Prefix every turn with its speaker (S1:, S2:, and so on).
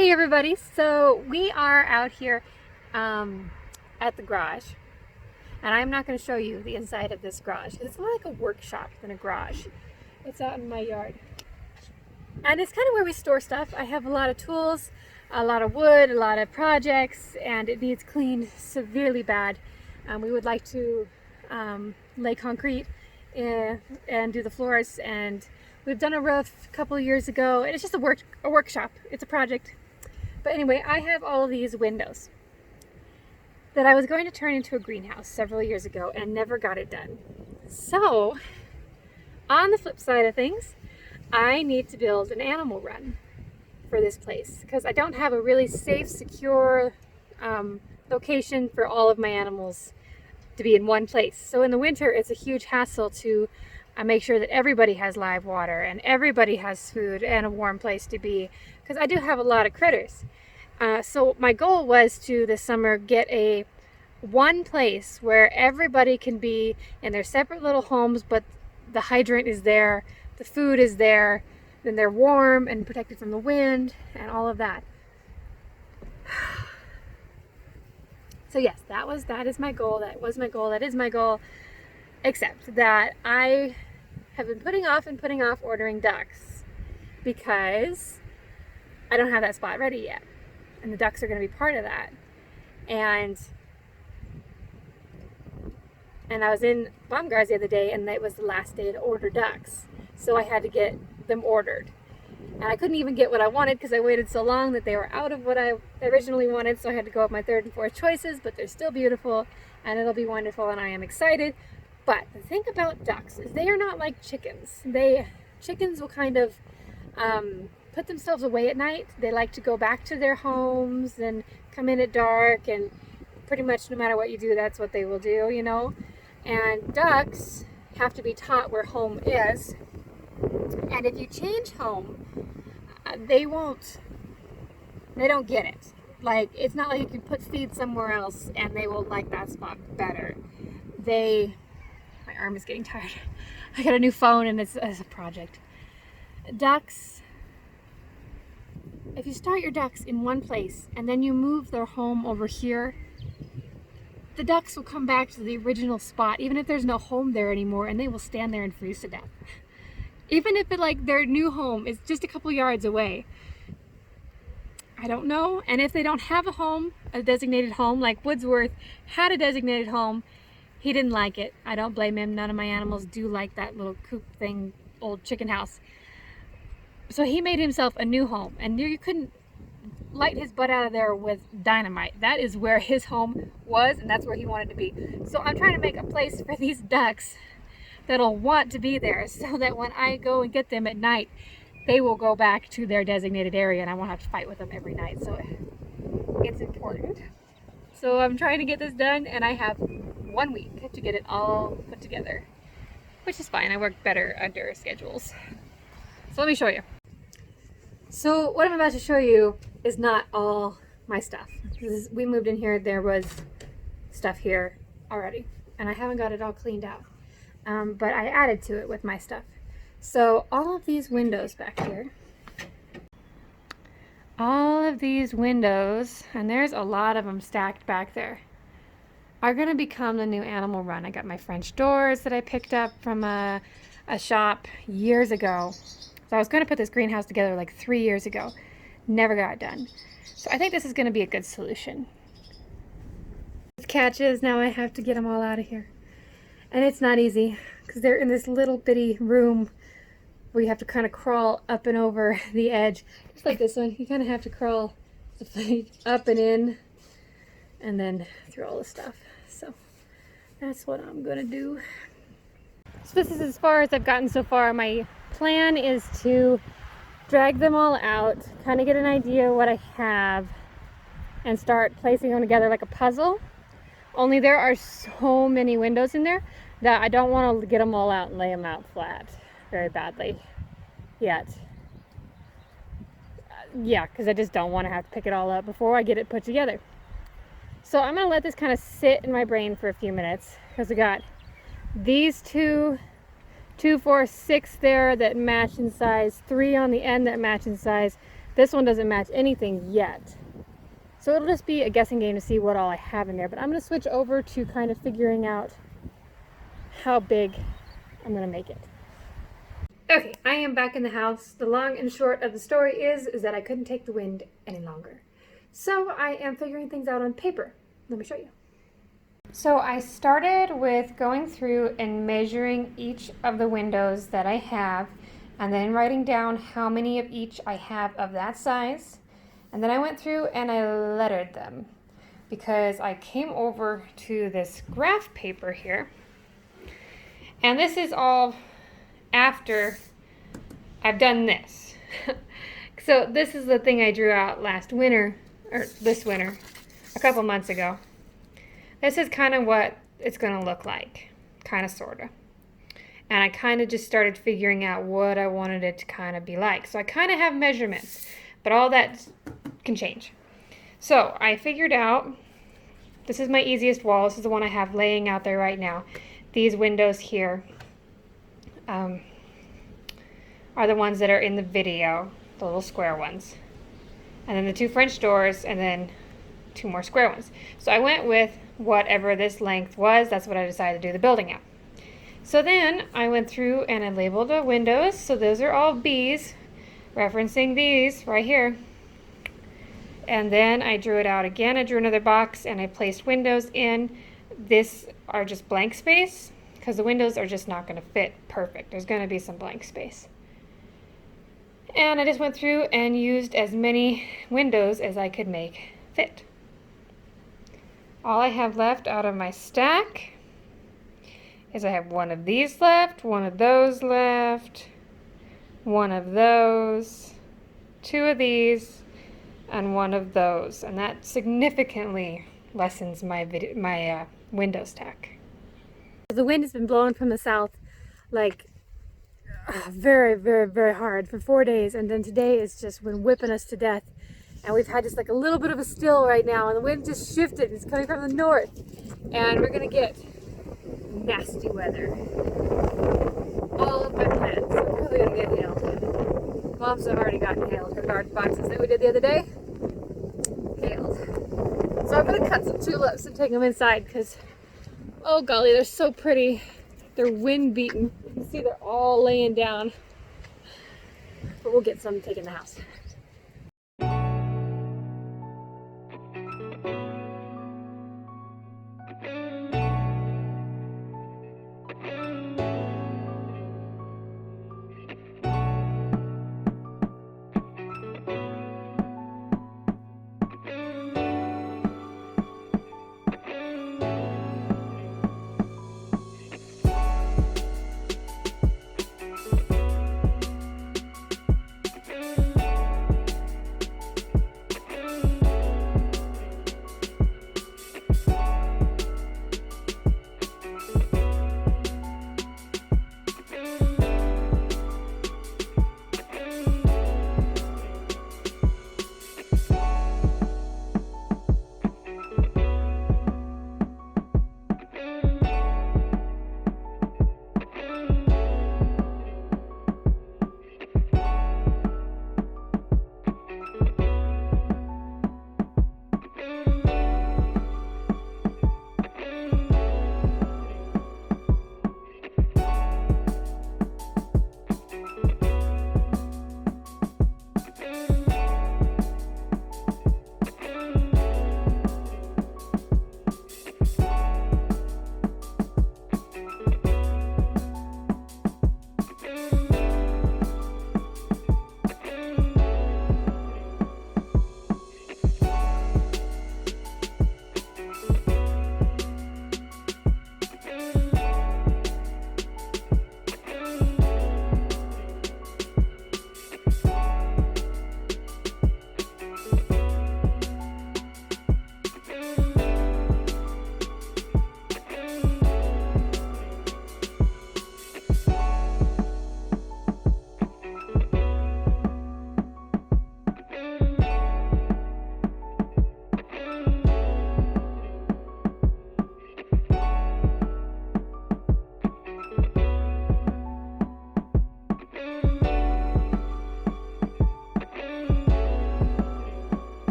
S1: Hey everybody, so we are out here at the garage, and I'm not going to show you the inside of this garage. It's more like a workshop than a garage. It's out in my yard, and it's kind of where we store stuff. I have a lot of tools, a lot of wood, a lot of projects, and it needs cleaned severely bad. We would like to lay concrete and do the floors, and we've done a roof a couple of years ago, and it's just a workshop. It's a project. But anyway, I have all of these windows that I was going to turn into a greenhouse several years ago and never got it done. So, on the flip side of things, I need to build an animal run for this place because I don't have a really safe, secure location for all of my animals to be in one place. So in the winter, it's a huge hassle to make sure that everybody has live water and everybody has food and a warm place to be, because I do have a lot of critters. So my goal was to this summer get one place where everybody can be in their separate little homes, but the hydrant is there, the food is there, then they're warm and protected from the wind and all of that. So yes, that is my goal. That was my goal. That is my goal. Except that I have been putting off ordering ducks because I don't have that spot ready yet. And the ducks are going to be part of that. And I was in Baumgart's the other day, and it was the last day to order ducks. So I had to get them ordered. And I couldn't even get what I wanted because I waited so long that they were out of what I originally wanted. So I had to go with my third and fourth choices, but they're still beautiful and it'll be wonderful, and I am excited. But the thing about ducks is they are not like chickens. Chickens will kind of put themselves away at night. They like to go back to their homes and come in at dark, and pretty much no matter what you do, that's what they will do, you know. And ducks have to be taught where home is. And if you change home, they don't get it. Like, it's not like you can put feed somewhere else and they will like that spot better. My arm is getting tired. I got a new phone and it's a project. Ducks, if you start your ducks in one place and then you move their home over here, the ducks will come back to the original spot, even if there's no home there anymore, and they will stand there and freeze to death. Even if their new home is just a couple yards away. I don't know. And if they don't have a designated home, like Woodsworth had a designated home, he didn't like it. I don't blame him. None of my animals do like that little coop thing, old chicken house. So he made himself a new home, and you couldn't light his butt out of there with dynamite. That is where his home was, and that's where he wanted to be. So I'm trying to make a place for these ducks that'll want to be there, so that when I go and get them at night, they will go back to their designated area and I won't have to fight with them every night. So it's important. So I'm trying to get this done, and I have 1 week to get it all put together, which is fine. I work better under schedules. So let me show you. So what I'm about to show you is not all my stuff. We moved in here, there was stuff here already, and I haven't got it all cleaned out. But I added to it with my stuff. So all of these windows back here, and there's a lot of them stacked back there, are going to become the new animal run. I got my French doors that I picked up from a shop years ago. So I was going to put this greenhouse together like 3 years ago. Never got it done. So I think this is going to be a good solution. The catch is now I have to get them all out of here. And it's not easy because they're in this little bitty room where you have to kind of crawl up and over the edge. Just like this one, you kind of have to crawl up and in and then through all the stuff. So that's what I'm going to do. So this is as far as I've gotten so far. My plan is to drag them all out, kind of get an idea of what I have, and start placing them together like a puzzle. Only there are so many windows in there that I don't want to get them all out and lay them out flat very badly yet. Yeah, because I just don't want to have to pick it all up before I get it put together. So I'm going to let this kind of sit in my brain for a few minutes, because we got these two 2, 4, 6 there that match in size, 3 on the end that match in size, This one doesn't match anything yet. So it'll just be a guessing game to see what all I have in there. But I'm going to switch over to kind of figuring out how big I'm going to make it. Okay, I am back in the house. The long and short of the story is that I couldn't take the wind any longer. So I am figuring things out on paper. Let me show you. So I started with going through and measuring each of the windows that I have, and then writing down how many of each I have of that size. And then I went through and I lettered them, because I came over to this graph paper here. And this is all after I've done this. So this is the thing I drew out last winter, or this winter, a couple months ago. This is kind of what it's going to look like, kind of, sort of. And I kind of just started figuring out what I wanted it to kind of be like. So I kind of have measurements, but all that can change. So I figured out, this is my easiest wall. This is the one I have laying out there right now. These windows here are the ones that are in the video, the little square ones. And then the 2 French doors, and then 2 more square ones. So I went with whatever this length was. That's what I decided to do the building at. So then I went through and I labeled the windows. So those are all B's, referencing these right here. And then I drew it out again. I drew another box and I placed windows in. This are just blank space, because the windows are just not going to fit perfect. There's going to be some blank space. And I just went through and used as many windows as I could make fit. All I have left out of my stack is I have one of these left, one of those left, one of those, 2 of these, and 1 of those. And that significantly lessens my window stack. The wind has been blowing from the south like very, very, very hard for 4 days, and then today it's just been whipping us to death. And we've had just like a little bit of a still right now, and the wind just shifted. It's coming from the north, and we're gonna get nasty weather. All of my plants are probably gonna get hailed. Mom's already gotten hailed. Her garden boxes that we did the other day, hailed. So I'm gonna cut some tulips and take them inside, because, oh golly, they're so pretty. They're wind beaten. You can see they're all laying down. But we'll get some to take in the house.